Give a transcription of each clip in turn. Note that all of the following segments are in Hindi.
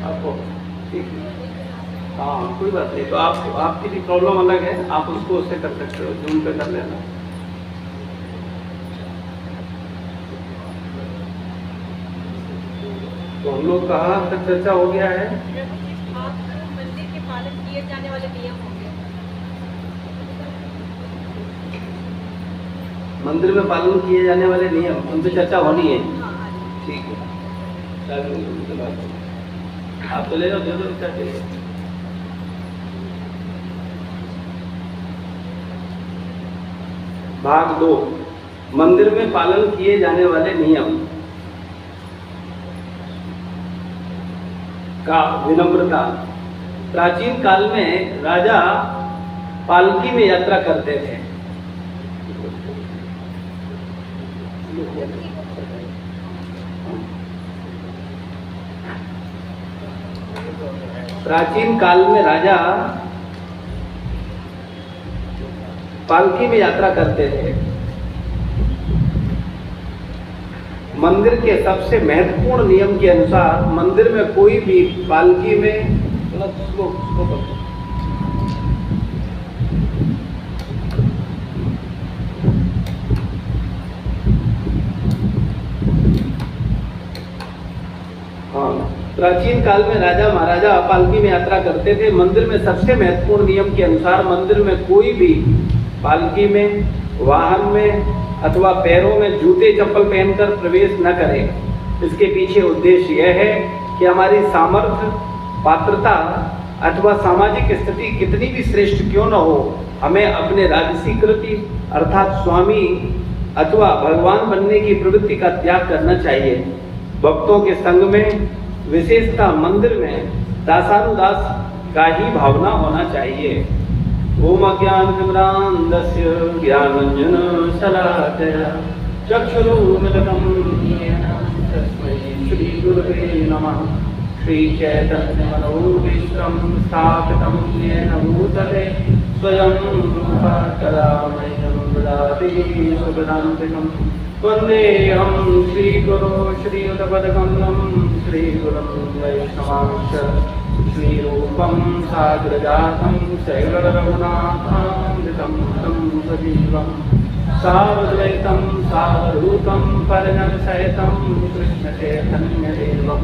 आपको? ठीक है, हाँ कोई बात नहीं। तो आप आपकी भी प्रॉब्लम अलग है, आप उसको उससे कर सकते हो, जूम पे कर लेना। तो हम लोग कहाँ तक चर्चा हो गया है? मंदिर के पालन किए जाने वाले नियम होंगे। मंदिर में पालन किए जाने वाले नियम, उन पे चर्चा होनी है। ठीक है, आप तो ले जाओ, दे दो क्या चाहिए। भाग 2, मंदिर में पालन किए जाने वाले नियम का विनम्रता। प्राचीन काल में राजा पालकी में यात्रा करते थे। प्राचीन काल में राजा पालकी में यात्रा करते थे। मंदिर के सबसे महत्वपूर्ण नियम के अनुसार मंदिर में कोई भी पालकी में प्राचीन काल में राजा महाराजा पालकी में यात्रा करते थे। मंदिर में सबसे महत्वपूर्ण नियम के अनुसार मंदिर में कोई भी पालकी में, वाहन में अथवा पैरों में जूते चप्पल पहनकर प्रवेश न करे। इसके पीछे उद्देश्य यह है कि हमारी सामर्थ्य, पात्रता अथवा सामाजिक स्थिति कितनी भी श्रेष्ठ क्यों न हो, हमें अपने राजसीकृति अर्थात स्वामी अथवा भगवान बनने की प्रवृत्ति का त्याग करना चाहिए। भक्तों के संग में, विशेषतः मंदिर में, दासानुदास का ही भावना होना चाहिए। ओम अज्ञानतिमिरान्धस्य ज्ञानाञ्जनशलाकया चक्षुरुन्मिलितं येन तस्मै श्रीगुरवे नमः। श्रीचैतन्यमनोभीष्टं स्थापितं येन भूतले स्वयं रूपा कदा मह्यं ददाति सुखदान्तिकम्। वन्देऽहं श्रीगुरो श्रीयुतपदकमलं श्रीगुरुं वैष्णवांश्च श्रीरूपं साग्रजातं शैलरघुनाथान्वितं तं सजीवं सावद्वैतं सावधूतं परिजनसहितं कृष्णचैतन्यदेवं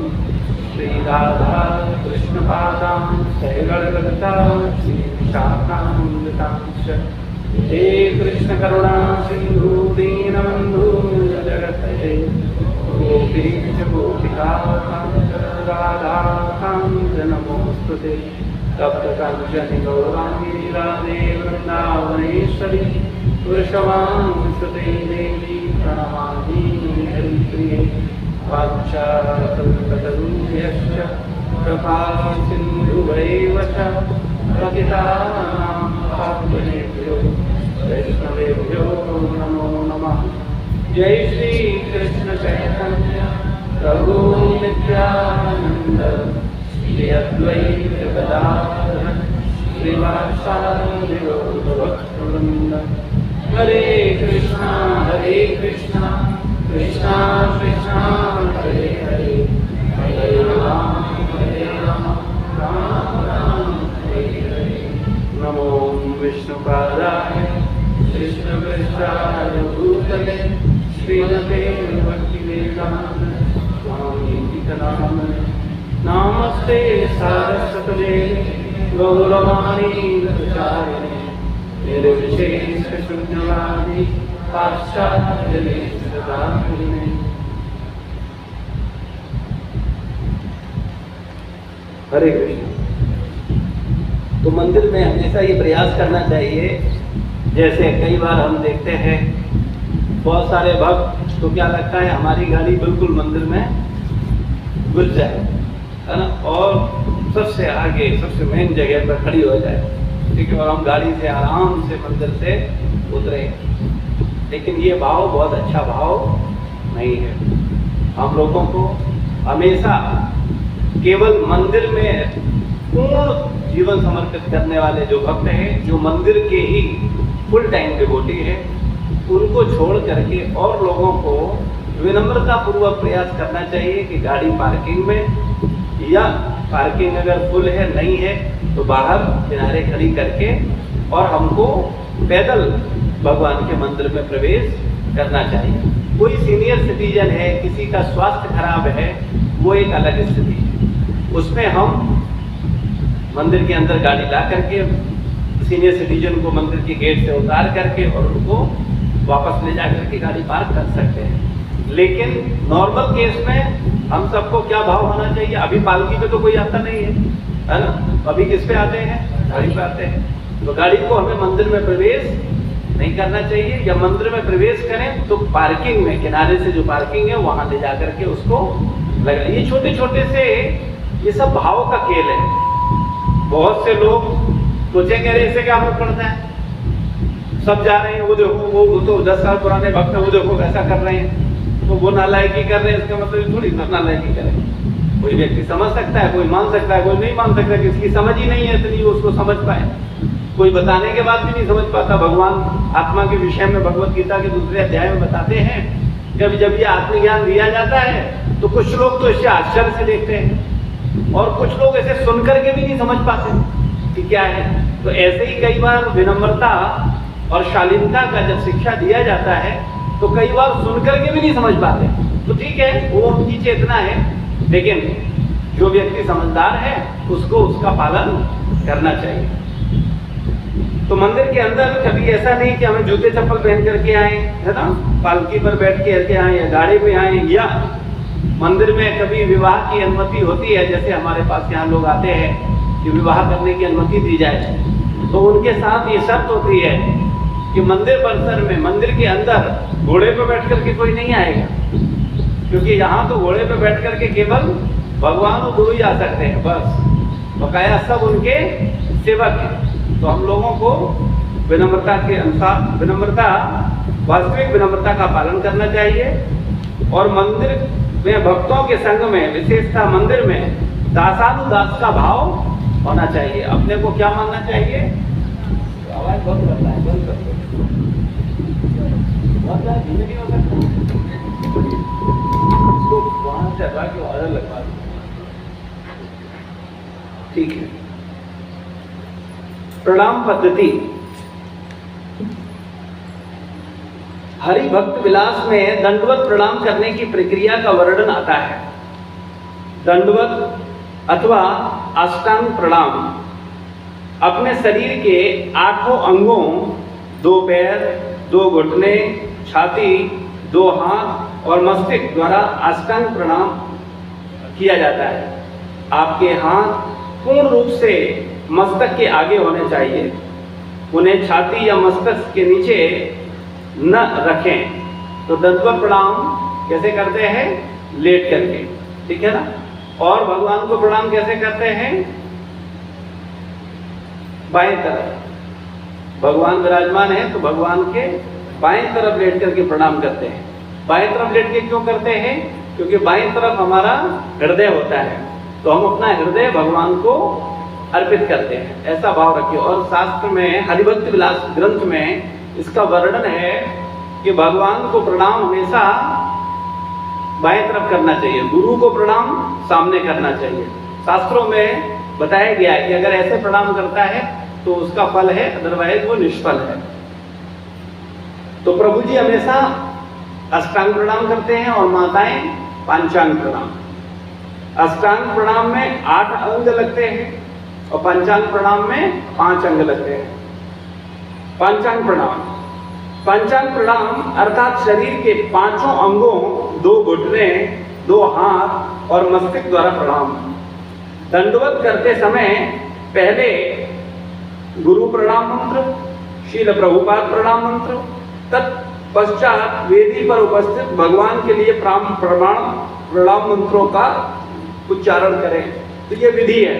श्रीराधा कृष्णपादां शैलरललिता श्रीविशाखान्वितांश्च। हे कृष्ण करुणा सिंधु दीनबंधु जगत्पते गोपीश गोपिका राधा कांत नमोस्तुते। तप्त कांचन गौरांगी राधे वृंदावनेश्वरी वृषभानुसुते देवी प्रणमामि हरिप्रिये। वाञ्छाकल्पतरुभ्यश्च कृपा सिन्धुभैव च पतितानां पावनेभ्यो वैष्णवेभ्यो नमो नमः। जय श्री कृष्ण चैतन्य प्रभु नित्यानंद श्री अद्वैत गदाधर श्रीवासादि गौरभक्तवृंद। हरे कृष्णा कृष्णा कृष्णा हरे हरे, हरे राम राम राम हरे हरे। नमो विष्णुपादाय कृष्णपृष्ठाय भूतले श्रीमते भक्तिवेदांत स्वामी नामिने। नमस्ते सारस्वते गौरवाणी प्रचारिणे निर्विशेष शून्यवादी पाश्चात्य देशधारिणे। हरे कृष्ण। तो मंदिर में हमेशा ये प्रयास करना चाहिए, जैसे कई बार हम देखते हैं बहुत सारे भक्त तो क्या लगता है हमारी गाड़ी बिल्कुल मंदिर में घुस जाए, है ना, और सबसे आगे सबसे मेन जगह पर खड़ी हो जाए, ठीक है, और हम गाड़ी से आराम से मंदिर से उतरे। लेकिन ये भाव बहुत अच्छा भाव नहीं है। हम लोगों को हमेशा केवल मंदिर में पूर्ण जीवन समर्पित करने वाले जो भक्त हैं, जो मंदिर के ही फुल टाइम डिवोटी है, उनको छोड़ करके और लोगों को विनम्रता पूर्वक प्रयास करना चाहिए कि गाड़ी पार्किंग में या पार्किंग अगर फुल है नहीं है तो बाहर किनारे खड़ी करके और हमको पैदल भगवान के मंदिर में प्रवेश करना चाहिए। कोई सीनियर सिटीजन है, किसी का स्वास्थ्य खराब है, वो एक अलग स्थिति है। उसमें हम मंदिर के अंदर गाड़ी ला करके सीनियर सिटीजन को मंदिर के गेट से उतार करके और उनको वापस ले जा करके गाड़ी पार्क कर सकते हैं। लेकिन नॉर्मल केस में हम सबको क्या भाव होना चाहिए? अभी पालकी पे तो कोई आता नहीं है ना, अभी किस पे आते हैं? गाड़ी पे आते हैं। तो गाड़ी को हमें मंदिर में प्रवेश नहीं करना चाहिए, या मंदिर में प्रवेश करें तो पार्किंग में, किनारे से जो पार्किंग है वहां ले जा करके उसको लगा। ये छोटे छोटे से ये सब भाव का खेल है। बहुत से लोग सोचेंगे अरे इससे क्या फर्क पड़ता है, सब जा रहे हैं, वो देखो वो तो 10 साल पुराने भक्त है, वो देखो कैसा कर रहे हैं, तो वो नालायकी कर रहे हैं, इसका मतलब थोड़ी सब नालायकी करें। कोई व्यक्ति समझ सकता है, कोई मान सकता है, कोई नहीं मान सकता, किसकी समझ ही नहीं है इतनी वो उसको समझ पाए। कोई बताने के बाद भी नहीं समझ पाता। भगवान आत्मा के विषय में भगवत गीता के दूसरे अध्याय में बताते हैं, जब जब ये आत्मज्ञान दिया जाता है तो कुछ लोग तो इसे आश्चर्य से देखते हैं और कुछ लोग ऐसे सुन करके भी नहीं समझ पाते कि क्या है। तो ऐसे ही कई बार विनम्रता और शालीनता का जब शिक्षा दिया जाता है तो कई बार सुन करके भी नहीं समझ पाते। तो ठीक है, वो उनकी चेतना है, लेकिन जो व्यक्ति समझदार है उसको उसका पालन करना चाहिए। तो मंदिर के अंदर कभी ऐसा नहीं कि हमें जूते चप्पल पहन करके आए, है ना, पालकी पर बैठ के आए या गाड़ी में आए, या मंदिर में कभी विवाह की अनुमति होती है, जैसे हमारे पास यहाँ लोग आते हैं कि विवाह करने की अनुमति दी जाए, तो उनके साथ ये शर्त होती है कि मंदिर परिसर में, मंदिर के अंदर घोड़े पर बैठ करके कोई नहीं आएगा, क्योंकि यहाँ तो घोड़े पर बैठ करके केवल भगवान और गुरु ही आ सकते हैं, बस बकाया सब उनके सेवक हैं। तो हम लोगों को विनम्रता के अनुसार, विनम्रता, वास्तविक विनम्रता का पालन करना चाहिए। और मंदिर में भक्तों के संग में, विशेषता मंदिर में दासानुदास का भाव होना चाहिए। अपने को क्या मानना चाहिए? आवाज बहुत करता है, बंद कर दो, धीमे नहीं हो सकता, इसको वहां से हटा के और लगवा दो, ठीक है। प्रणाम पद्धति। हरि भक्त विलास में दंडवत प्रणाम करने की प्रक्रिया का वर्णन आता है। दंडवत अथवा अष्टांग प्रणाम अपने शरीर के 8 अंगों, 2 पैर, 2 घुटने, छाती, 2 हाथ और मस्तिष्क द्वारा अष्टांग प्रणाम किया जाता है। आपके हाथ पूर्ण रूप से मस्तक के आगे होने चाहिए, उन्हें छाती या मस्तक के नीचे न रखें। तो दंडवत प्रणाम कैसे करते हैं? लेट करके, ठीक है ना। और भगवान को प्रणाम कैसे करते हैं? बाएं तरफ भगवान विराजमान है तो भगवान के बाएं तरफ लेट करके प्रणाम करते हैं। बाएं तरफ लेट के क्यों करते हैं? क्योंकि बाएं तरफ हमारा हृदय होता है, तो हम अपना हृदय भगवान को अर्पित करते हैं, ऐसा भाव रखिए। और शास्त्र में, हरिभक्त विलास ग्रंथ में इसका वर्णन है कि भगवान को प्रणाम हमेशा बाएं तरफ करना चाहिए, गुरु को प्रणाम सामने करना चाहिए। शास्त्रों में बताया गया है कि अगर ऐसे प्रणाम करता है तो उसका फल है, अदरवाइज वो निष्फल है। तो प्रभु जी हमेशा अष्टांग प्रणाम करते हैं और माताएं पंचांग प्रणाम। अष्टांग प्रणाम में 8 अंग लगते हैं और पंचांग प्रणाम में 5 अंग लगते हैं। पंचांग प्रणाम, पंचांग प्रणाम अर्थात शरीर के 5 अंगों, 2 घुटने, 2 हाथ और मस्तिष्क द्वारा प्रणाम। दंडवत करते समय पहले गुरु प्रणाम मंत्र, शील प्रभुपाद प्रणाम मंत्र, तत्पश्चात वेदी पर उपस्थित भगवान के लिए प्रणाम मंत्रों का उच्चारण करें। तो ये विधि है।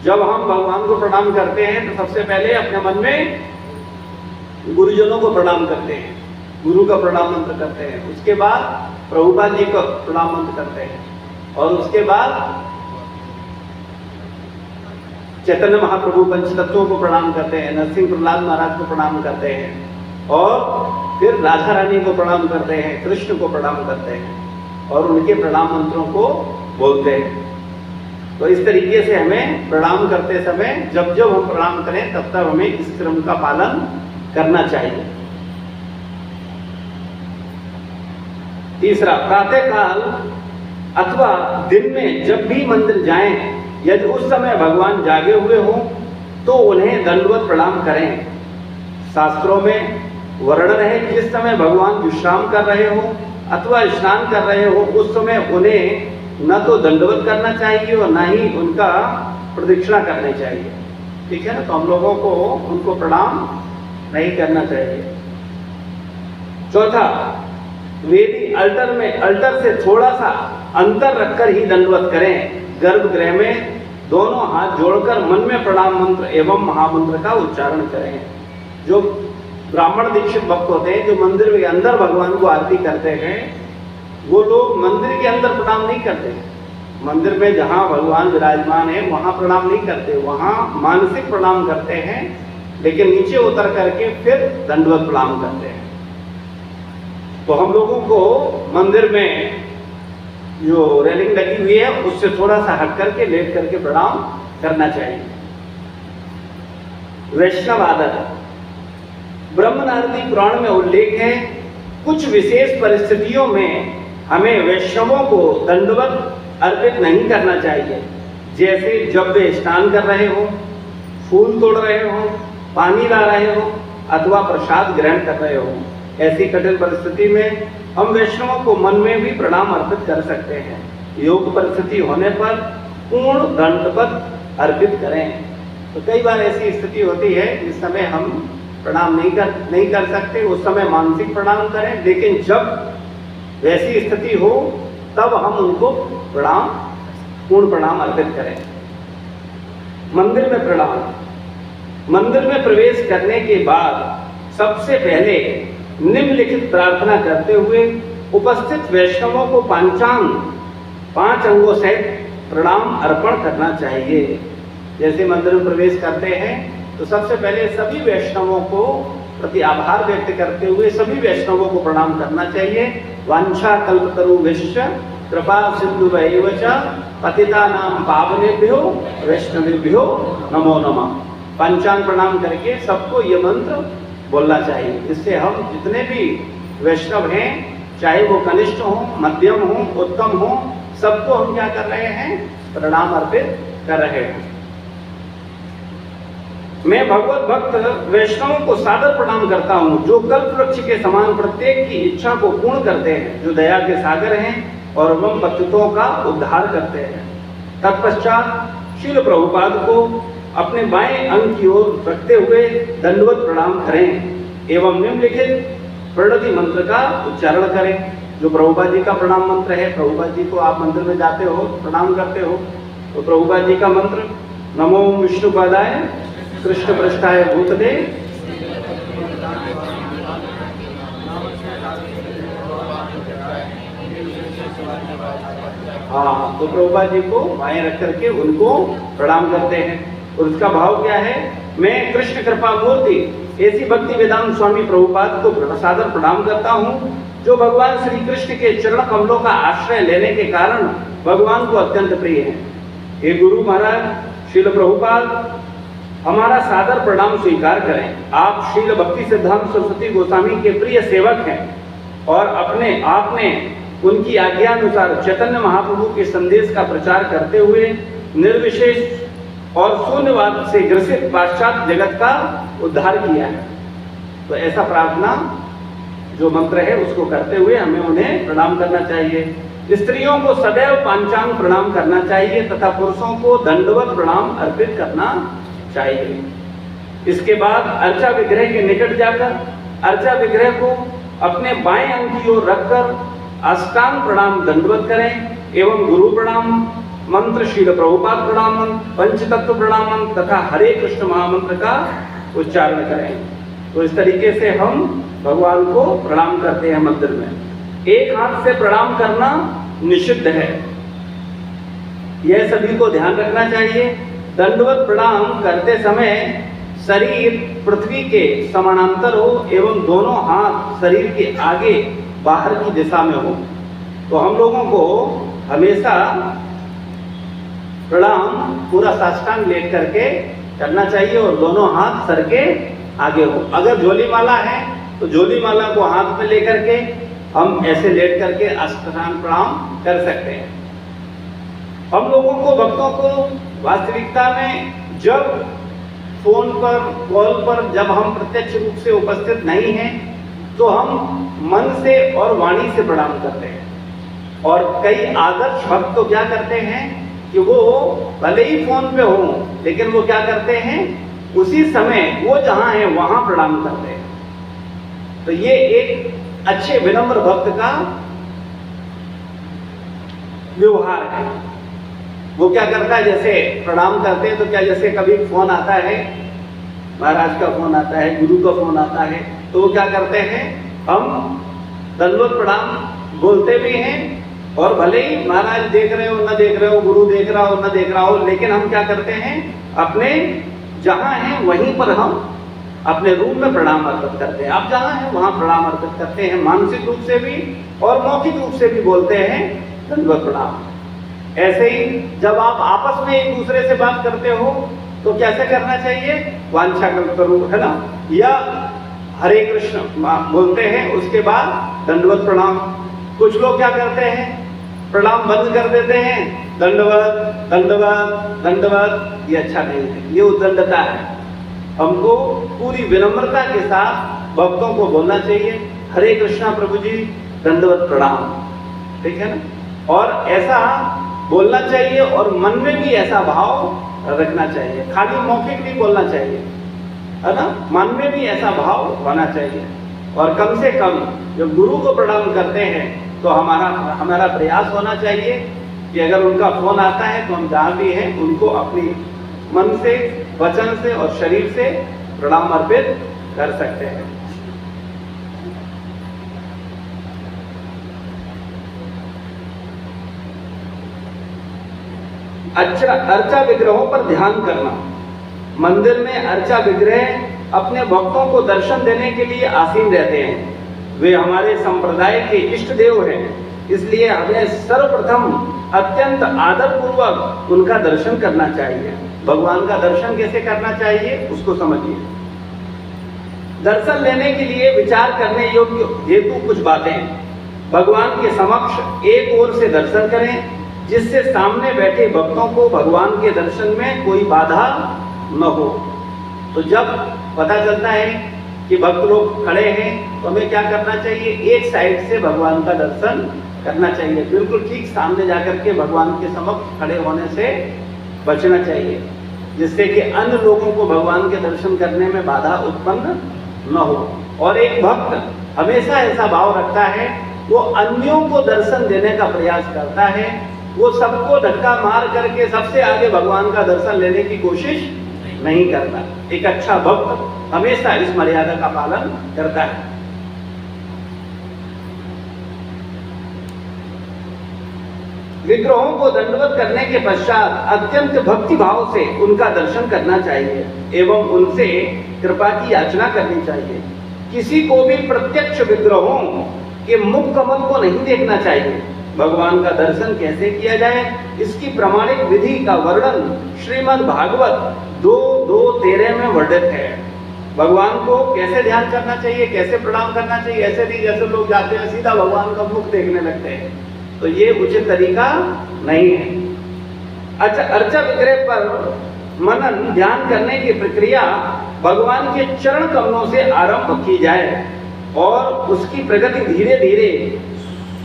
जब हम भगवान को प्रणाम करते हैं तो सबसे पहले अपने मन में गुरुजनों को प्रणाम करते हैं, गुरु का प्रणाम मंत्र करते हैं, उसके बाद प्रभुपाद जी का प्रणाम मंत्र करते हैं, और उसके बाद चैतन्य महाप्रभु पंचतत्वों को प्रणाम करते हैं, नरसिंह प्रहलाद महाराज को प्रणाम करते हैं, और फिर राधा रानी को प्रणाम करते हैं, कृष्ण को प्रणाम करते हैं और उनके प्रणाम मंत्रों को बोलते हैं। तो इस तरीके से हमें प्रणाम करते समय जब जब हम प्रणाम करें तब तब हमें इस क्रम का पालन करना चाहिए। तीसरा, प्रातः काल अथवा दिन में जब भी मंदिर जाएं, यदि उस समय भगवान जागे हुए हों तो उन्हें दंडवत प्रणाम करें। शास्त्रों में वर्णन है कि जिस समय भगवान विश्राम कर रहे हो अथवा स्नान कर रहे हो उस समय उन्हें न तो दंडवत करना चाहिए और न ही उनका प्रदक्षिणा करनी चाहिए। ठीक है ना, तो हम लोगों को उनको प्रणाम नहीं करना चाहिए। चौथा, वेदी अल्टर से थोड़ा सा अंतर रखकर ही दंडवत करें। गर्भगृह में दोनों हाथ जोड़कर मन में प्रणाम मंत्र एवं महामंत्र का उच्चारण करें। जो ब्राह्मण दीक्षित भक्त होते हैं, जो मंदिर के अंदर भगवान को आरती करते हैं, वो लोग मंदिर के अंदर प्रणाम नहीं करते। मंदिर में जहाँ भगवान विराजमान है वहाँ प्रणाम नहीं करते, वहाँ मानसिक प्रणाम करते हैं, लेकिन नीचे उतर करके फिर दंडवत प्रणाम करते हैं। तो हम लोगों को मंदिर में जो रेलिंग लगी हुई है उससे थोड़ा सा हट करके लेट करके प्रणाम करना चाहिए। वैष्णव आदर, ब्रह्मनारदी पुराण में उल्लेख है, कुछ विशेष परिस्थितियों में हमें वैष्णवों को दंडवत अर्पित नहीं करना चाहिए। जैसे जब वे स्नान कर रहे हो, फूल तोड़ रहे हो, पानी ला रहे हो अथवा प्रसाद ग्रहण कर रहे हो। ऐसी कठिन परिस्थिति में हम वैष्णवों को मन में भी प्रणाम अर्पित कर सकते हैं। योग परिस्थिति होने पर पूर्ण दंडवत अर्पित करें। तो कई बार ऐसी स्थिति होती है जिस समय हम प्रणाम नहीं कर सकते, उस समय मानसिक प्रणाम करें, लेकिन जब वैसी स्थिति हो तब हम उनको पूर्ण प्रणाम अर्पित करें। मंदिर में प्रणाम, मंदिर में प्रवेश करने के बाद सबसे पहले निम्नलिखित प्रार्थना करते हुए उपस्थित वैष्णवों को पंचांग 5 अंगों सहित प्रणाम अर्पण करना चाहिए। जैसे मंदिर में प्रवेश करते हैं तो सबसे पहले सभी वैष्णवों को प्रति आभार व्यक्त करते हुए सभी वैष्णवों को प्रणाम करना चाहिए। वांछा कल्पतरुभ्यश्च कृपा सिन्धुभ्यैव च पतितानां पावनेभ्यो वैष्णवेभ्यो नमो नमः। पंचांग प्रणाम करके सबको ये मंत्र बोलना चाहिए। इससे हम जितने भी वैष्णव हैं, चाहे वो कनिष्ठ हो, मध्यम हो, उत्तम हो, सबको हम क्या कर रहे हैं, प्रणाम अर्पित कर रहे हैं। मैं भगवत भक्त वैष्णवों को सादर प्रणाम करता हूँ, जो कल्प वृक्ष के समान प्रत्येक की इच्छा को पूर्ण करते हैं, जो दया के सागर हैं और एवं पतितों का उद्धार करते हैं। तत्पश्चात श्रील प्रभुपाद को अपने बाएं अंग की ओर रखते हुए दंडवत प्रणाम करें एवं निम्नलिखित प्रणति मंत्र का उच्चारण करें। जो प्रभुपाद जी का प्रणाम मंत्र है, प्रभुपाद जी को आप मंदिर में जाते हो, प्रणाम करते हो, तो प्रभुपाद जी का मंत्र नमो विष्णुपादाय कृष्ण पृष्ठाय भूतले हाँ, तो प्रभुपाद जी को बाएं रख करके उनको प्रणाम करते हैं। और उसका भाव क्या है, मैं कृष्ण कृपा मूर्ति ऐसी भक्ति वेदांत स्वामी प्रभुपाद को सादर प्रणाम करता हूँ, जो भगवान श्री कृष्ण के चरण कमलों का आश्रय लेने के कारण भगवान को अत्यंत प्रिय है। हे गुरु महाराज श्रील प्रभुपाद, हमारा सादर प्रणाम स्वीकार करें। आप श्रील भक्ति सिद्धांत सरस्वती गोस्वामी के प्रिय सेवक हैं और आपने उनकी आज्ञा अनुसार चैतन्य महाप्रभु के संदेश का प्रचार करते हुए निर्विशेष और शून्यवाद से ग्रसित पाश्चात्य जगत का उद्धार किया है। तो ऐसा प्रार्थना जो मंत्र है उसको करते हुए हमें उन्हें प्रणाम करना चाहिए। स्त्रियों को सदैव पंचांग प्रणाम करना चाहिए तथा पुरुषों को दंडवत प्रणाम अर्पित करना चाहिए। इसके बाद अर्चा विग्रह के निकट जाकर अर्चा विग्रह को अपने बाएं अंग की ओर रखकर अष्टांग प्रणाम दंडवत करें एवं गुरु प्रणाम मंत्र, श्रील प्रभुपाद प्रणाम मंत्र, पंचतत्व प्रणाम मंत्र तथा हरे कृष्ण महामंत्र का उच्चारण करें। तो इस तरीके से हम भगवान को प्रणाम करते हैं मंदिर में। एक हाथ से प्रणाम करना निषिद्ध है, यह सभी को ध्यान रखना चाहिए। दंडवत प्रणाम करते समय शरीर पृथ्वी के समानांतर हो एवं दोनों हाथ शरीर के आगे बाहर की दिशा में हो। तो हम लोगों को हमेशा प्रणाम पूरा साष्टांग लेट करके करना चाहिए और दोनों हाथ सर के आगे हो। अगर झोली माला है तो झोली माला को हाथ में लेकर के हम ऐसे लेट करके अष्टांग प्रणाम कर सकते हैं। हम लोगों को, भक्तों को वास्तविकता में जब फोन पर, कॉल पर जब हम प्रत्यक्ष रूप से उपस्थित नहीं हैं तो हम मन से और वाणी से प्रणाम करते हैं। और कई आदर्श भक्त तो क्या करते हैं कि वो भले ही फोन पे हो लेकिन वो क्या करते हैं, उसी समय वो जहां है वहां प्रणाम करते हैं। तो ये एक अच्छे विनम्र भक्त का व्यवहार है। वो क्या करता है, जैसे प्रणाम करते हैं तो क्या, जैसे कभी फोन आता है, महाराज का फोन आता है, गुरु का फोन आता है, तो वो क्या करते हैं, हम दंडवत प्रणाम बोलते भी हैं और भले ही महाराज देख रहे हो न देख रहे हो, गुरु देख रहा हो न देख रहा हो, लेकिन हम क्या करते हैं, अपने जहां हैं वहीं पर हम अपने रूम में प्रणाम अर्पित करते हैं। आप जहां हैं वहां प्रणाम अर्पित करते हैं, मानसिक रूप से भी और मौखिक रूप से भी बोलते हैं दंडवत प्रणाम। ऐसे ही जब आप आपस में एक दूसरे से बात करते हो तो कैसे करना चाहिए, वांछा करो, है ना, या हरे कृष्ण बोलते हैं, उसके बाद दंडवत प्रणाम। कुछ लोग क्या करते हैं, प्रणाम बंद कर देते हैं, दंडवत दंडवत दंडवत, ये अच्छा नहीं है, ये उद्दंडता है। हमको पूरी विनम्रता के साथ भक्तों को बोलना चाहिए, हरे कृष्णा प्रभु जी, दंडवत प्रणाम, ठीक है ना। और ऐसा बोलना चाहिए और मन में भी ऐसा भाव रखना चाहिए, खाली मौखिक नहीं बोलना चाहिए, है ना, मन में भी ऐसा भाव होना चाहिए। और कम से कम जब गुरु को प्रणाम करते हैं तो हमारा प्रयास होना चाहिए कि अगर उनका फोन आता है तो हम जहाँ भी हैं उनको अपनी मन से, वचन से और शरीर से प्रणाम अर्पित कर सकते हैं। अर्चा विग्रहों पर ध्यान करना। मंदिर में अर्चा विग्रह अपने भक्तों को दर्शन देने के लिए आसीन रहते हैं। वे हमारे संप्रदाय के इष्ट देव हैं, इसलिए हमें सर्वप्रथम अत्यंत आदर पूर्वक उनका दर्शन करना चाहिए। भगवान का दर्शन कैसे करना चाहिए उसको समझिए। दर्शन लेने के लिए विचार करने योग्य हेतु कुछ बातें। भगवान के समक्ष एक ओर से दर्शन करें जिससे सामने बैठे भक्तों को भगवान के दर्शन में कोई बाधा न हो। तो जब पता चलता है कि भक्त लोग खड़े हैं तो हमें क्या करना चाहिए, एक साइड से भगवान का दर्शन करना चाहिए, बिल्कुल ठीक सामने जाकर के भगवान के समक्ष खड़े होने से बचना चाहिए, जिससे कि अन्य लोगों को भगवान के दर्शन करने में बाधा उत्पन्न न हो। और एक भक्त हमेशा ऐसा भाव रखता है, वो अन्यों को दर्शन देने का प्रयास करता है, वो सबको धक्का मार करके सबसे आगे भगवान का दर्शन लेने की कोशिश नहीं करता। एक अच्छा भक्त हमेशा इस मर्यादा का पालन करता है। विग्रहों को दंडवत करने के पश्चात अत्यंत भक्ति भाव से उनका दर्शन करना चाहिए एवं उनसे कृपा की याचना करनी चाहिए। किसी को भी प्रत्यक्ष विग्रहों के मुख कमल को नहीं देखना चाहिए। भगवान का दर्शन कैसे किया जाए इसकी प्रमाणिक विधि का वर्णन श्रीमद् भागवत 2:2-13 में वर्णित है। भगवान को कैसे ध्यान करना चाहिए, कैसे प्रणाम करना चाहिए, ऐसे नहीं जैसे लोग जाते हैं सीधा भगवान का मुख देखने लगते हैं, तो ये उचित तरीका नहीं है। अच्छा, अर्चा विग्रह पर मनन ध्यान करने की प्रक्रिया भगवान के चरण कमलों से आरंभ की जाए और उसकी प्रगति धीरे धीरे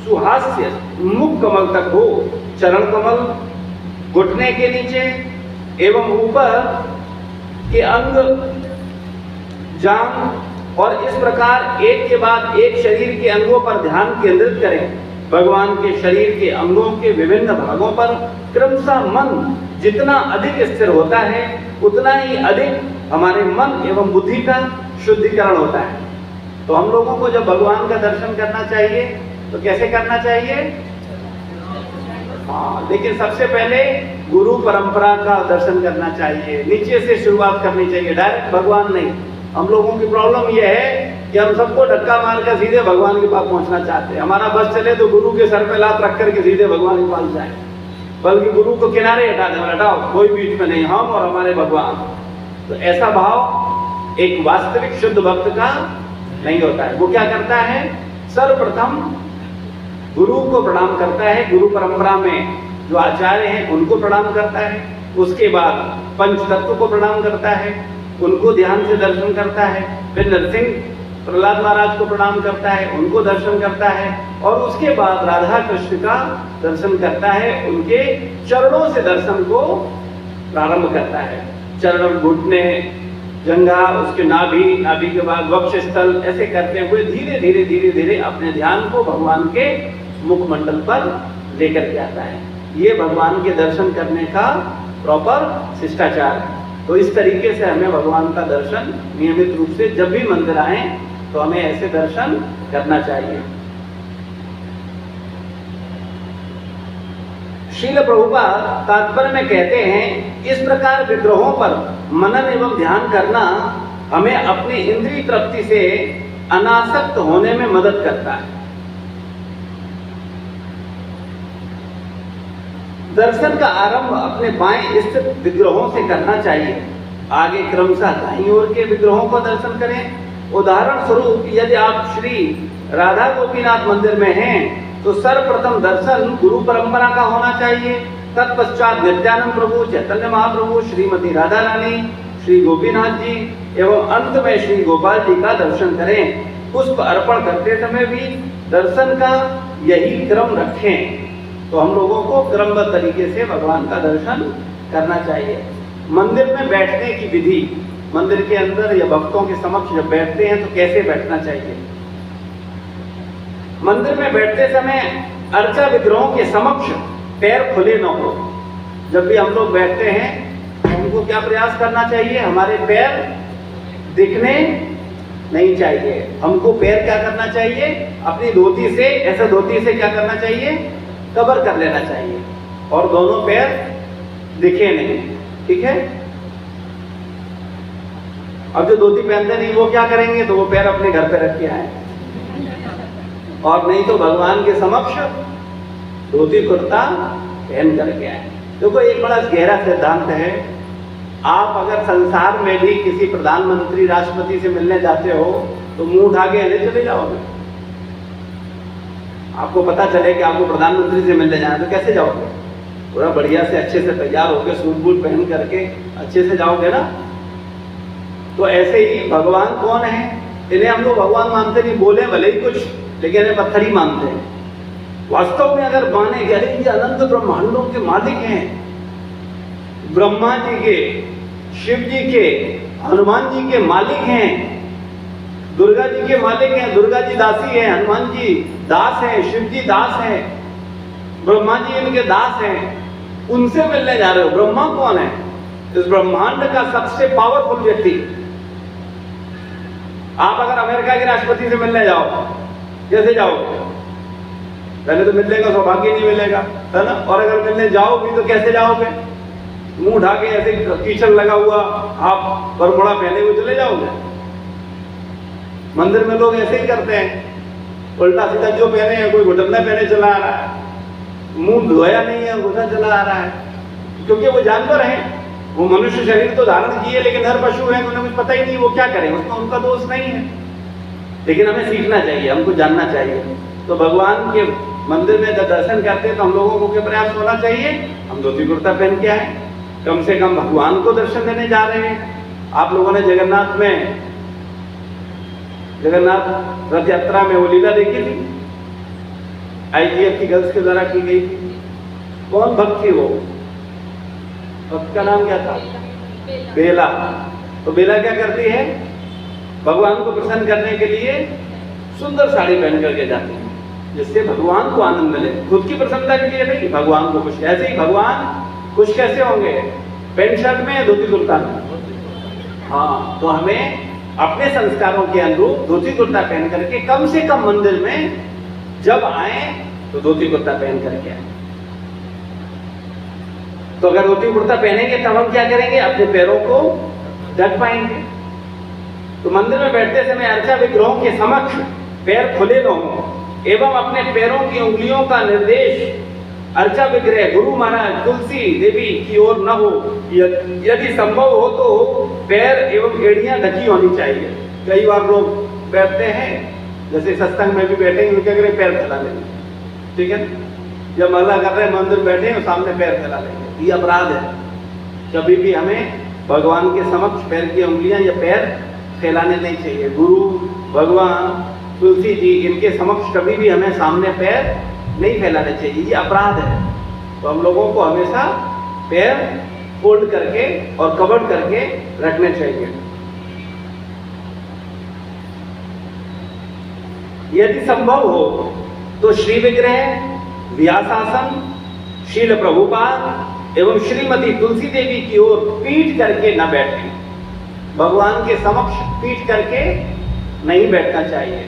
सुहास्य मुख कमल तक हो। चरण कमल, घुटने के नीचे एवं ऊपर के अंग, जांघ और इस प्रकार एक के बाद एक शरीर के अंगों पर ध्यान केंद्रित करें। भगवान के शरीर के अंगों के विभिन्न भागों पर क्रमशः मन जितना अधिक स्थिर होता है उतना ही अधिक हमारे मन एवं बुद्धि का शुद्धिकरण होता है। तो हम लोगों को जब भगवान का दर्शन करना चाहिए तो कैसे करना चाहिए? हाँ, लेकिन सबसे पहले गुरु परंपरा का दर्शन करना चाहिए, नीचे से शुरुआत करनी चाहिए, डायरेक्ट भगवान नहीं। हम लोगों की प्रॉब्लम यह है कि हम सबको धक्का मारकर सीधे भगवान के पास पहुंचना चाहते हैं। हमारा बस चले तो गुरु के सर पे लात रख करके सीधे भगवान के पास जाए, बल्कि गुरु को किनारे हटा दे, हटाओ, कोई बीच में नहीं, हम और हमारे भगवान। तो ऐसा भाव एक वास्तविक शुद्ध भक्त का नहीं होता है। वो क्या करता है, सर्वप्रथम गुरु को प्रणाम करता है, गुरु परंपरा में जो आचार्य हैं उनको प्रणाम करता है, उसके बाद पंच तत्व को प्रणाम करता है, उनको ध्यान से दर्शन करता है, फिर नरसिंह प्रहलाद महाराज को प्रणाम करता है, उनको दर्शन करता है, और उसके बाद राधा कृष्ण का दर्शन करता है, उनके चरणों से दर्शन को प्रारंभ करता है। चरण, घुटने, जंघा, उसके नाभि, नाभि के बाद वक्ष स्थल, ऐसे करते हुए धीरे धीरे धीरे धीरे अपने ध्यान को भगवान के मुखमंडल पर लेकर के आता है। ये भगवान के दर्शन करने का प्रॉपर शिष्टाचार है। तो इस तरीके से हमें भगवान का दर्शन नियमित रूप से जब भी मंदिर आए तो हमें ऐसे दर्शन करना चाहिए। श्रील प्रभुपाद तात्पर्य में कहते हैं, इस प्रकार विग्रहों पर मनन एवं ध्यान करना हमें अपनी इंद्रिय तृप्ति से अनासक्त होने में मदद करता है। दर्शन का आरंभ अपने बाएं स्थित विग्रहों से करना चाहिए, आगे क्रमशः दाईं ओर के विग्रहों का दर्शन करें। उदाहरण स्वरूप यदि आप श्री राधा गोपीनाथ मंदिर में हैं तो सर्वप्रथम दर्शन गुरु परंपरा का होना चाहिए, तत्पश्चात नित्यानंद प्रभु, चैतन्य महाप्रभु, श्रीमती राधा रानी, श्री गोपीनाथ जी एवं अंत में श्री गोपाल जी का दर्शन करें। पुष्प अर्पण करते समय भी दर्शन का यही क्रम रखें। तो हम लोगों को क्रमबद्ध तरीके से भगवान का दर्शन करना चाहिए। मंदिर में बैठने की विधि, मंदिर के अंदर या भक्तों के समक्ष जब बैठते हैं तो कैसे बैठना चाहिए। मंदिर में बैठते समय अर्चा विग्रहों के समक्ष पैर खुले न हो। जब भी हम लोग बैठते हैं तो हमको क्या प्रयास करना चाहिए, हमारे पैर दिखने नहीं चाहिए। हमको पैर क्या करना चाहिए, अपनी धोती से, ऐसा धोती से क्या करना चाहिए, कवर कर लेना चाहिए, और दोनों पैर दिखे नहीं। ठीक है। अब जो धोती पहनते नहीं वो क्या करेंगे, तो वो पैर अपने घर पे रख के आए, और नहीं तो भगवान के समक्ष धोती कुर्ता पहन करके आए। देखो एक बड़ा गहरा सिद्धांत है। आप अगर संसार में भी किसी प्रधानमंत्री, राष्ट्रपति से मिलने जाते हो तो मुंह उठा के ऐसे चले जाओगे। आपको पता चले कि आपको प्रधानमंत्री से मिलने जाना तो कैसे जाओगे, पूरा बढ़िया से अच्छे से तैयार होकर सूट बूट पहन करके अच्छे से जाओगे ना। तो ऐसे ही भगवान कौन है, इन्हें हम लोग भगवान मानते नहीं, बोले भले ही कुछ, लेकिन इन्हें पत्थर ही मानते हैं। वास्तव में अगर माने कि अरे ये अनंत ब्रह्मांडों के मालिक हैं, ब्रह्मा जी के, शिव जी के, हनुमान जी के मालिक हैं, दुर्गा जी के मालिक हैं, दुर्गा जी दासी हैं, हनुमान जी दास हैं, शिव जी दास हैं, ब्रह्मा जी इनके दास हैं, उनसे मिलने जा रहे हो। ब्रह्मा कौन है, इस ब्रह्मांड का सबसे पावरफुल व्यक्ति। आप अगर अमेरिका के राष्ट्रपति से मिलने जाओ, कैसे जाओगे, पहले तो मिलने का सौभाग्य नहीं मिलेगा, है ना। और अगर मिलने जाओगे तो कैसे जाओगे, मुंह ढा के ऐसे कीचड़ लगा हुआ, आप बरमुड़ा पहने हुए चले जाओगे। मंदिर में लोग ऐसे ही करते हैं, उल्टा सीधा जो पहने हैं, कोई घुटना पहने चला आ रहा है, मुंह धोया नहीं है, घुसा चला आ रहा है, क्योंकि वो जानवर हैं। वो मनुष्य शरीर तो धारण किए, लेकिन हर पशु है, उन्हें कुछ पता ही नहीं वो क्या करें, उसमें उनका दोष नहीं है। लेकिन हमें सीखना चाहिए, हमको जानना चाहिए। तो भगवान के मंदिर में जब दर्शन करते हैं तो हम लोगों को क्या प्रयास होना चाहिए, हम धोती कुर्ता पहन के आए, कम से कम भगवान को दर्शन देने जा रहे हैं। आप लोगों ने जगन्नाथ रथ यात्रा में वो लीला देखी थी, IGF की गर्ल्स के द्वारा की गई थी। कौन भक्त थी वो, भक्त का नाम क्या था, बेला। तो बेला क्या करती है, भगवान को प्रसन्न करने के लिए सुंदर साड़ी पहन करके जाती है, जिससे भगवान को आनंद मिले, खुद की प्रसन्नता के लिए नहीं, भगवान को खुश। ऐसे ही भगवान खुश कैसे होंगे, पैंट शर्ट में, धोती कुर्ता में। हाँ, तो हमें अपने संस्कारों के अनुरूप धोती कुर्ता पहन करके, कम से कम मंदिर में जब आए तो धोती कुर्ता पहन करके आए। तो अगर धोती कुर्ता पहनेंगे तब हम क्या करेंगे, अपने पैरों को ढक पाएंगे। तो मंदिर में बैठते समय अर्चा विग्रहों के समक्ष पैर खुले न हो एवं अपने पैरों की उंगलियों का निर्देश अर्चा विग्रह गुरु महाराज तुलसी देवी की ओर न हो, यदि संभव हो तो पैर एवं एड़ियां ढकी होनी चाहिए। कई बार लोग बैठते हैं, जैसे सत्संग में भी बैठे हैं, क्या करें, पैर फैला लेंगे, ठीक है। जब माला कर रहे हैं मंदिर बैठे हैं, सामने पैर फैला लेंगे, ये अपराध है। कभी भी हमें भगवान के समक्ष पैर की उंगलियां या पैर फैलाने नहीं चाहिए। गुरु, भगवान, तुलसी जी, इनके समक्ष कभी भी हमें सामने पैर नहीं फैलाने चाहिए, ये अपराध है। तो हम लोगों को हमेशा पैर फोल्ड करके और कवर्ड करके रखने चाहिए। यदि संभव हो तो श्री विग्रह, व्यासासन, शील प्रभुपाद एवं श्रीमती तुलसी देवी की ओर पीठ करके न बैठें। भगवान के समक्ष पीठ करके नहीं बैठना चाहिए,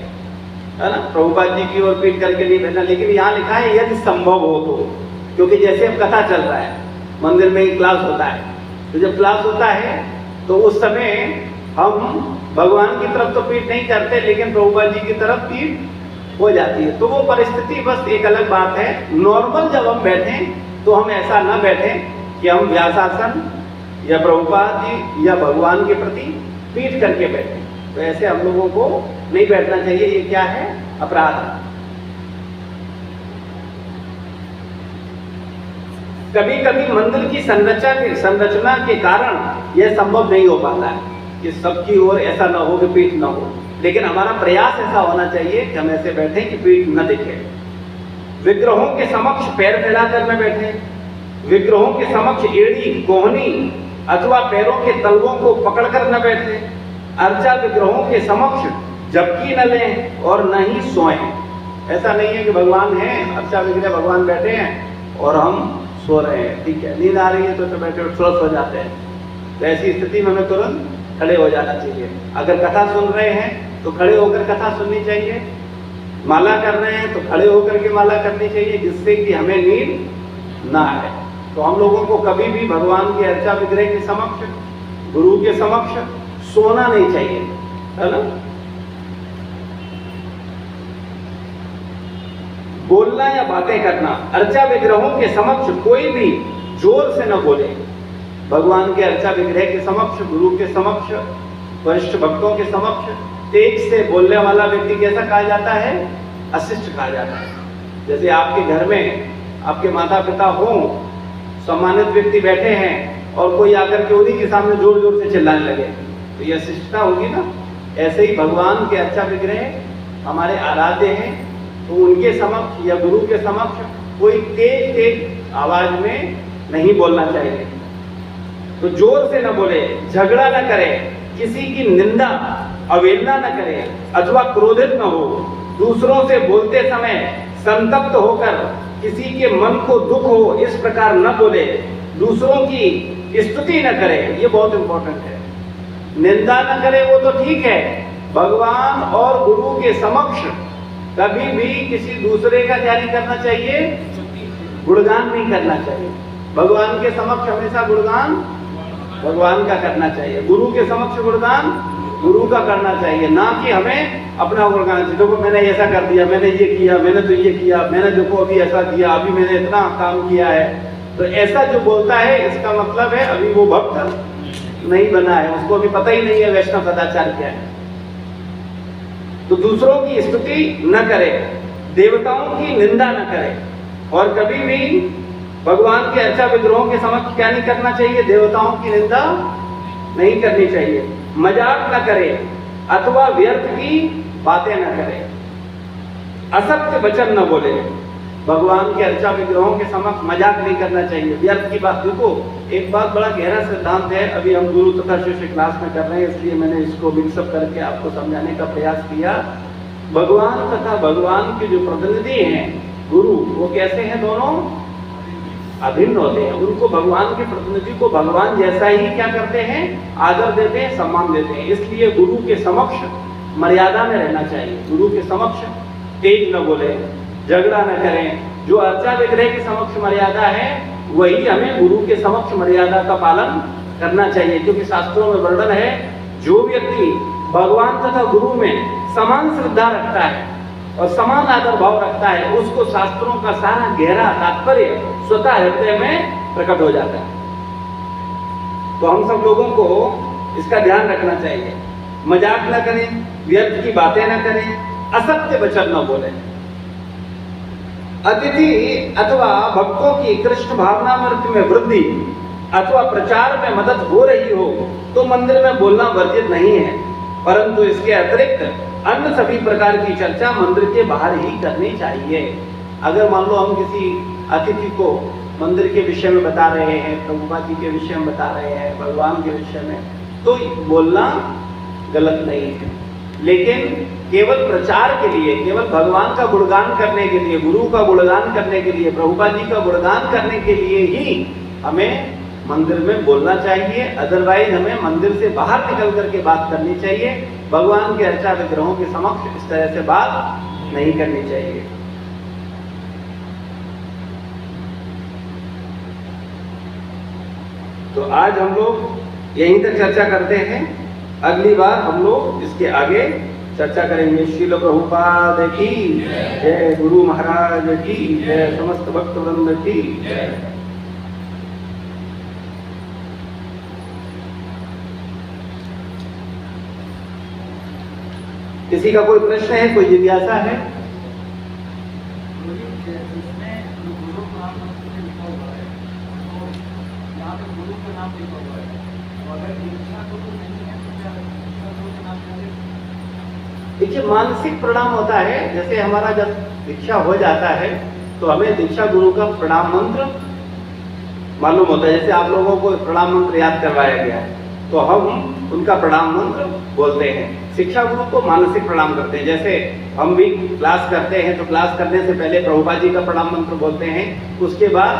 है ना। प्रभुपाद जी की ओर पीठ करके नहीं बैठना, लेकिन यहाँ लिखा है यदि संभव हो तो, क्योंकि जैसे अब कथा चल रहा है, मंदिर में ही क्लास होता है, तो जब क्लास होता है तो उस समय हम भगवान की तरफ तो पीठ नहीं करते, लेकिन प्रभुपाद जी की तरफ पीठ हो जाती है। तो वो परिस्थिति बस एक अलग बात है। नॉर्मल जब हम बैठें तो हम ऐसा ना बैठें कि हम व्यासासन या प्रभुपाद जी या भगवान के प्रति पीठ करके बैठें। तो ऐसे हम लोगों को नहीं बैठना चाहिए, ये क्या है, अपराध है। कभी कभी मंदिर की संरचना के कारण यह संभव नहीं हो पाता है कि सबकी ओर ऐसा ना हो कि पीठ ना हो, लेकिन हमारा प्रयास ऐसा होना चाहिए कि हम ऐसे बैठे कि पीठ न दिखे। विग्रहों के समक्ष पैर फैलाकर न बैठे। विग्रहों के समक्ष एड़ी, कोहनी अथवा पैरों के तलवों को पकड़कर न बैठे। अर्चा विग्रहों के समक्ष झपकी न लें और न ही सोएं। ऐसा नहीं है कि भगवान है, अर्चा विग्रह भगवान बैठे हैं और हम सो रहे हैं, ठीक है, नींद आ रही है तो बैठे तुरंत सो जाते हैं। तो ऐसी स्थिति में हमें तुरंत खड़े हो जाना चाहिए। अगर कथा सुन रहे हैं तो खड़े होकर कथा सुननी चाहिए। माला कर रहे हैं तो खड़े होकर के माला करनी चाहिए, जिससे कि हमें नींद ना आए। तो हम लोगों को कभी भी भगवान के अर्चा विग्रह के समक्ष, गुरु के समक्ष सोना नहीं चाहिए, है ना। बोलना या बातें करना। अर्चा विग्रहों के समक्ष कोई भी जोर से न बोले। भगवान के अर्चा विग्रह के समक्ष, गुरु के समक्ष, वरिष्ठ भक्तों के समक्ष तेज से बोलने वाला व्यक्ति कैसा कहा जाता है, अशिष्ट कहा जाता है। जैसे आपके घर में आपके माता पिता हो, सम्मानित व्यक्ति बैठे हैं और कोई आकर के उन्हीं के सामने जोर जोर से चिल्लाने लगे, तो ये अशिष्टता होगी ना। ऐसे ही भगवान के अर्चा विग्रह हमारे आराध्य हैं, तो उनके समक्ष या गुरु के समक्ष कोई तेज तेज आवाज में नहीं बोलना चाहिए। तो जोर से न बोले, झगड़ा न करे, किसी की निंदा अवहेलना न करे अथवा क्रोधित न हो। दूसरों से बोलते समय संतप्त होकर किसी के मन को दुख हो इस प्रकार न बोले। दूसरों की स्तुति न करे, ये बहुत इंपॉर्टेंट है। निंदा न करे वो तो ठीक है, भगवान और गुरु के समक्ष कभी भी किसी दूसरे का क्या नहीं करना चाहिए, गुणगान नहीं करना चाहिए। भगवान के समक्ष हमेशा गुणगान भगवान का करना चाहिए, गुरु के समक्ष गुणगान गुरु का करना चाहिए, ना कि हमें अपना गुणगान चाहिए। देखो मैंने ऐसा कर दिया, मैंने ये किया, मैंने तो ये किया, मैंने देखो अभी ऐसा किया, अभी मैंने इतना काम किया है। तो ऐसा जो बोलता है इसका मतलब है अभी वो भक्त नहीं बना है, उसको अभी पता ही नहीं है वैष्णव सदाचार क्या है। तो दूसरों की स्तुति न करे, देवताओं की निंदा न करे, और कभी भी भगवान के अर्चा विग्रहों के समक्ष क्या नहीं करना चाहिए, देवताओं की निंदा नहीं करनी चाहिए। मजाक न करे अथवा व्यर्थ की बातें न करे। असत्य वचन न बोले। भगवान के अर्चा विग्रहों के समक्ष मजाक नहीं करना चाहिए, व्यर्थ की बात। देखो एक बात बड़ा गहरा सिद्धांत है, अभी हम गुरु तथा शिष्य क्लास में कर रहे हैं, इसलिए मैंने इसको मिक्सअप करके आपको समझाने का प्रयास किया। भगवान तथा भगवान के जो प्रतिनिधि हैं गुरु, वो कैसे हैं, दोनों अभिन्न होते हैं। उनको भगवान के प्रतिनिधि को भगवान जैसा ही क्या करते हैं, आदर देते हैं, सम्मान देते हैं। इसलिए गुरु के समक्ष मर्यादा में रहना चाहिए। गुरु के समक्ष तेज न बोले, झगड़ा न करें। जो अर्चा विग्रह के समक्ष मर्यादा है वही हमें गुरु के समक्ष मर्यादा का पालन करना चाहिए, क्योंकि शास्त्रों में वर्णन है जो व्यक्ति भगवान तथा गुरु में समान श्रद्धा रखता है और समान आदर भाव रखता है, उसको शास्त्रों का सारा गहरा तात्पर्य स्वतः हृदय में प्रकट हो जाता है। तो हम सब लोगों को इसका ध्यान रखना चाहिए, मजाक न करें, व्यर्थ की बातें न करें, असत्य वचन न बोलें। अतिथि अथवा भक्तों की कृष्ण भावनामृत में वृद्धि अथवा प्रचार में मदद हो रही हो तो मंदिर में बोलना वर्जित नहीं है, परंतु इसके अतिरिक्त अन्य सभी प्रकार की चर्चा मंदिर के बाहर ही करनी चाहिए। अगर मान लो हम किसी अतिथि को मंदिर के विषय में बता रहे हैं, प्रभुपाद जी के विषय में बता रहे हैं, भगवान के विषय में, तो बोलना गलत नहीं है, लेकिन केवल प्रचार के लिए, केवल भगवान का गुणगान करने के लिए, गुरु का गुणगान करने के लिए, प्रभुपाद जी का गुणगान करने के लिए ही हमें मंदिर में बोलना चाहिए। अदरवाइज हमें मंदिर से बाहर निकल करके बात करनी चाहिए। भगवान के अर्चा विग्रहों के समक्ष इस तरह से बात नहीं करनी चाहिए। तो आज हम लोग यहीं तक चर्चा करते हैं, अगली बार हम लोग इसके आगे चर्चा करेंगे। श्रील प्रभुपाद की जय, गुरु महाराज की जय, समस्त भक्त वृंद की जय। किसी का कोई प्रश्न है, कोई जिज्ञासा है? देखिए, मानसिक प्रणाम होता है। जैसे हमारा जब दीक्षा हो जाता है तो हमें दीक्षा गुरु का प्रणाम मंत्र मालूम होता है। जैसे आप लोगों को प्रणाम मंत्र याद करवाया गया है तो हम उनका प्रणाम मंत्र बोलते हैं। शिक्षा गुरु को मानसिक प्रणाम करते हैं। जैसे हम भी क्लास करते हैं तो क्लास करने से पहले प्रभुपाद जी का प्रणाम मंत्र बोलते हैं, उसके बाद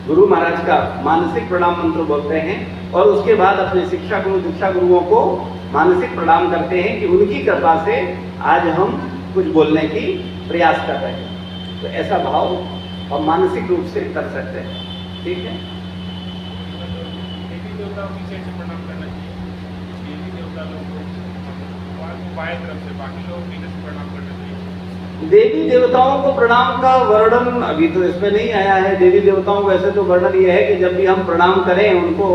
गुरु महाराज का मानसिक प्रणाम मंत्र बोलते हैं, और उसके बाद अपने शिक्षा गुरु दीक्षा गुरुओं को मानसिक प्रणाम करते हैं कि उनकी कृपा से आज हम कुछ बोलने की प्रयास कर रहे हैं। तो ऐसा भाव हम मानसिक रूप से कर सकते हैं। ठीक है। देवी देवताओं को प्रणाम का वर्णन अभी तो इसमें नहीं आया है। देवी देवताओं को ऐसे तो वर्णन यह है कि जब भी हम प्रणाम करें उनको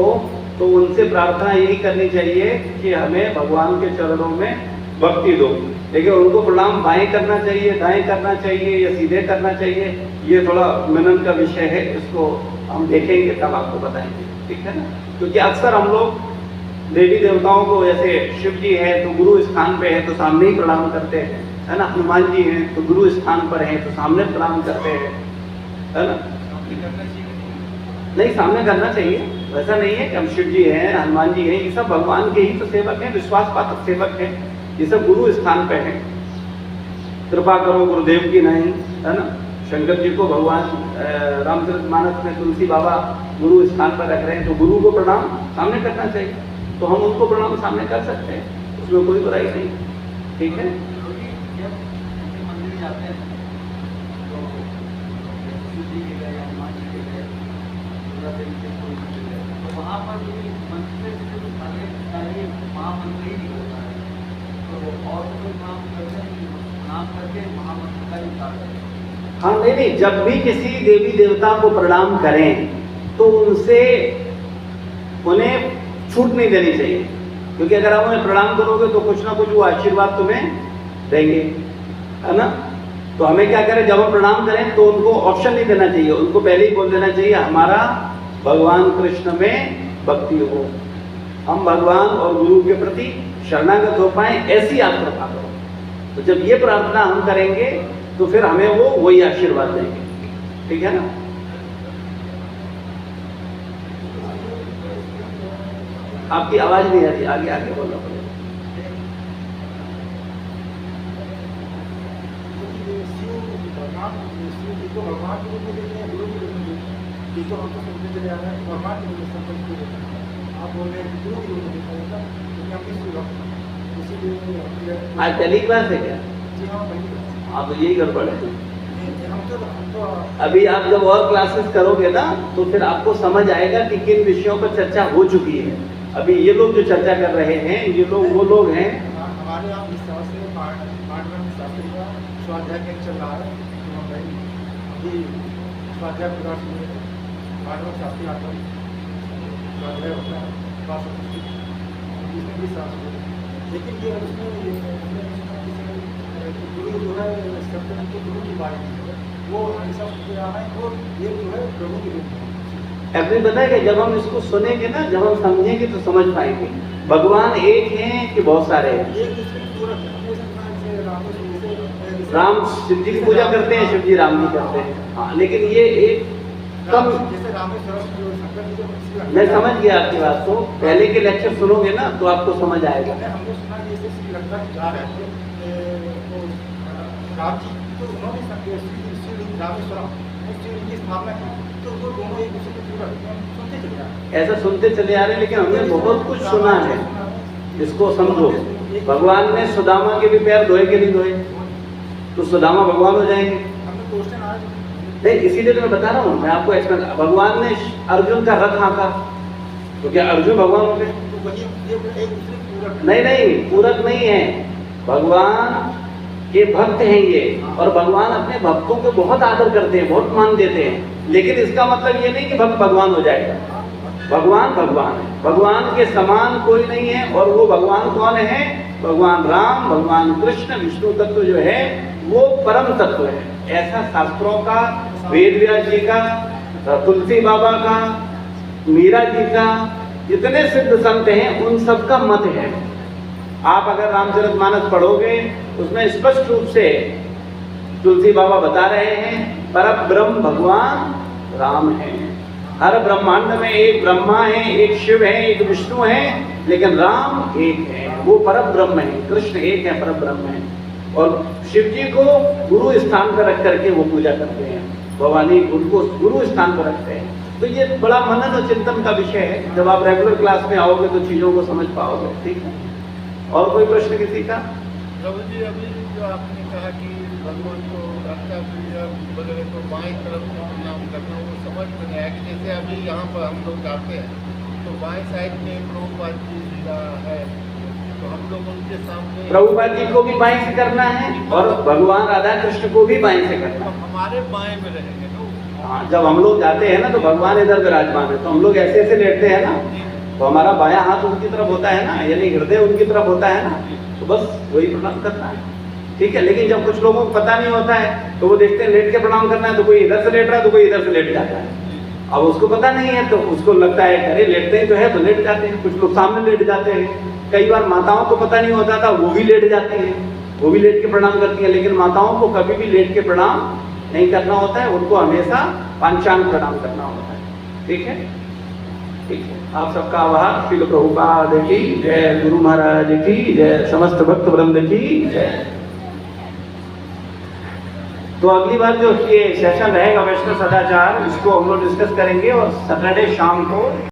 तो उनसे प्रार्थना यही करनी चाहिए कि हमें भगवान के चरणों में भक्ति दो। लेकिन उनको प्रणाम बाएं करना चाहिए, दाएं करना चाहिए या सीधे करना चाहिए, ये थोड़ा मनन का विषय है, इसको हम देखेंगे तब आपको बताएंगे। ठीक है ना। क्योंकि अक्सर हम लोग देवी देवताओं को, जैसे शिव जी है तो गुरु स्थान पे है तो सामने ही प्रणाम करते हैं, है ना। हनुमान जी हैं तो गुरु स्थान पर हैं तो सामने प्रणाम करते हैं, है ना। नहीं, सामने करना चाहिए, वैसा नहीं है कि हम शिव जी हैं, हनुमान जी हैं, ये सब भगवान के ही तो सेवक हैं, विश्वास पात्र सेवक हैं, ये सब गुरु स्थान पे हैं। कृपा करो गुरुदेव की नहीं, है ना। शंकर जी को भगवान रामचरितमानस में तुलसी बाबा गुरु स्थान पर रख रहे हैं तो गुरु को प्रणाम सामने करना चाहिए, तो हम उनको प्रणाम सामने कर सकते हैं, उसमें कोई बुराई नहीं। ठीक है। मंदिर जाते हैं तो वहाँ पर मंदिर से महामंत्र ही निकलता है, तो और कोई काम करते हैं, प्रणाम करके महामंत्र का ही कार्य। हाँ, नहीं, जब भी किसी देवी देवता को प्रणाम करें तो उन्हें छूट नहीं देनी चाहिए, क्योंकि अगर आप उन्हें प्रणाम करोगे तो कुछ ना कुछ वो आशीर्वाद तुम्हें देंगे, है ना। तो हमें क्या करें, जब हम प्रणाम करें तो उनको ऑप्शन नहीं देना चाहिए, उनको पहले ही बोल देना चाहिए हमारा भगवान कृष्ण में भक्ति हो, हम भगवान और गुरु के प्रति शरणागत हो पाए, ऐसी आप कृपा करो। तो जब ये प्रार्थना हम करेंगे तो फिर हमें वो वही आशीर्वाद देंगे। ठीक है ना। आपकी आवाज नहीं आ रही, आगे आगे बोलना पड़ेगा। भगवान के रूप में देते हैं, गुरु के रूप में देते हैं, तो हम तो समझते चले आ रहे हैं भगवान के रूप में संपर्क को देते हैं। आप बोल रहे हैं गुरु के रूप में देता है, क्योंकि हम इसीलिए आज पहली क्लास है क्या? जी हाँ, पहली क्लास। आप यही गड़बड़ है। अभी आप जब और क्लासेस करोगे ना तो फिर आपको समझ आएगा कि किन विषयों पर चर्चा हो चुकी है। अभी ये लोग जो चर्चा कर रहे हैं, ये लोग वो लोग हैं। हमारे आप विस्तार से स्वाध्याय कैंप चल रहा है अभी स्वाध्याय पूरा भागवत शास्त्री आता है स्वाध्याय होता है इसमें भी सांस लेकिन ये उसमें गुरु जो है सत्य के गुरु की बात है वो हमेशा है और ये जो है प्रभु की रूप है। आपने बताया कि जब हम इसको सुनेंगे ना, जब हम समझेंगे तो समझ पाएंगे भगवान एक हैं कि बहुत सारे हैं। एक दूसरे की पूरक है राम शिव जी की पूजा करते हैं, शिव जी राम जी करते हैं, हाँ, लेकिन ये एक कम। जैसे रामेश्वरम मैं समझ गया आपकी बात को, पहले के लेक्चर सुनोगे ना तो आपको समझ आएगा। हमने सुना कि जैसे श्रीलंका जा रहे थे तो राम जी तो उन्होंने श्री रामेश्वरम शिवलिंग की स्थापना की तो वो दोनों एक दूसरे को पूरा सुनते चले आ रहे ऐसा सुनते चले आ रहे हैं, लेकिन हमने बहुत कुछ सुना है। इसको समझो, भगवान ने सुदामा के भी पैर धोए के नहीं धोए, तो सुदामा भगवान हो जाएंगे। हमने क्वेश्चन आया नहीं, इसीलिए तो मैं बता रहा हूँ, मैं आपको एक्सप्लेन। भगवान ने अर्जुन का रथ हाँका तो क्या अर्जुन भगवान हो गए? तो वही एक दूसरे पूरक नहीं नहीं, पूरक नहीं है, भगवान के भक्त हैं ये, और भगवान अपने भक्तों को बहुत आदर करते हैं, बहुत मान देते हैं। लेकिन इसका मतलब ये नहीं कि भक्त भगवान हो जाएगा। भगवान भगवान है, भगवान के समान कोई नहीं है। और वो भगवान कौन है? भगवान राम, भगवान कृष्ण, विष्णु तत्व जो है वो परम तत्व है। ऐसा शास्त्रों का, वेद व्यास जी का, तुलसी बाबा का, मीरा जी का, जितने सिद्ध संत हैं उन सब का मत है। आप अगर रामचरितमानस पढ़ोगे उसमें स्पष्ट रूप से तुलसी बाबा बता रहे हैं परब्रह्म भगवान राम है। हर ब्रह्मांड में एक ब्रह्मा है, एक शिव है, एक विष्णु है, लेकिन राम एक है, वो परब्रह्म है। कृष्ण एक है, परब्रह्म है। और शिव जी को गुरु स्थान पर रख करके वो पूजा करते हैं, भवानी गुरु को गुरु स्थान पर रखते हैं। तो ये बड़ा मनन और चिंतन का विषय है। जब आप रेगुलर क्लास में आओगे तो चीजों को समझ पाओगे। ठीक है, और कोई प्रश्न किसी का? प्रभु जी, अभी जो आपने कहा कि भगवान को अच्छा वगैरह को बाएं तरफ से प्रणाम करना, वो समझ में नहीं आया कि जैसे अभी यहाँ पर हम लोग जाते हैं तो बाएं साइड में प्रभुपाद जी का है, तो हम लोग उनके सामने प्रभुपाद जी को भी बाएं से करना है और भगवान राधा कृष्ण को भी बाएं से करना तो है। हमारे बाएं में रहेंगे ना। हाँ, जब हम लोग जाते हैं ना तो भगवान इधर विराजमान है, तो हम लोग ऐसे ऐसे लेटते हैं ना, तो हमारा बायां हाथ उनकी तरफ होता है ना, यानी हृदय उनकी तरफ होता है ना, तो बस वही प्रणाम करना है। ठीक है, लेकिन जब कुछ लोगों को पता नहीं होता है तो वो देखते हैं लेट के प्रणाम करना है, तो कोई इधर से लेट रहा है तो कोई इधर से लेट जाता है। अब उसको पता नहीं है तो उसको लगता है अरे लेटते ही तो है, तो लेट जाते हैं। कुछ लोग सामने लेट जाते हैं। कई बार माताओं को पता नहीं होता था, वो भी लेट जाती हैं, वो भी लेट के प्रणाम करती हैं। लेकिन माताओं को कभी भी लेट के प्रणाम नहीं करना होता है, उनको हमेशा पांचांग प्रणाम करना होता है। ठीक है, ठीक है। आप सबका आभार। श्रील प्रभुपाद की जय, गुरु महाराज की जय, समस्त भक्त वृंद की जय। तो अगली बार जो ये सेशन रहेगा वैष्णव सदाचार, इसको हम लोग डिस्कस करेंगे और सैटरडे शाम को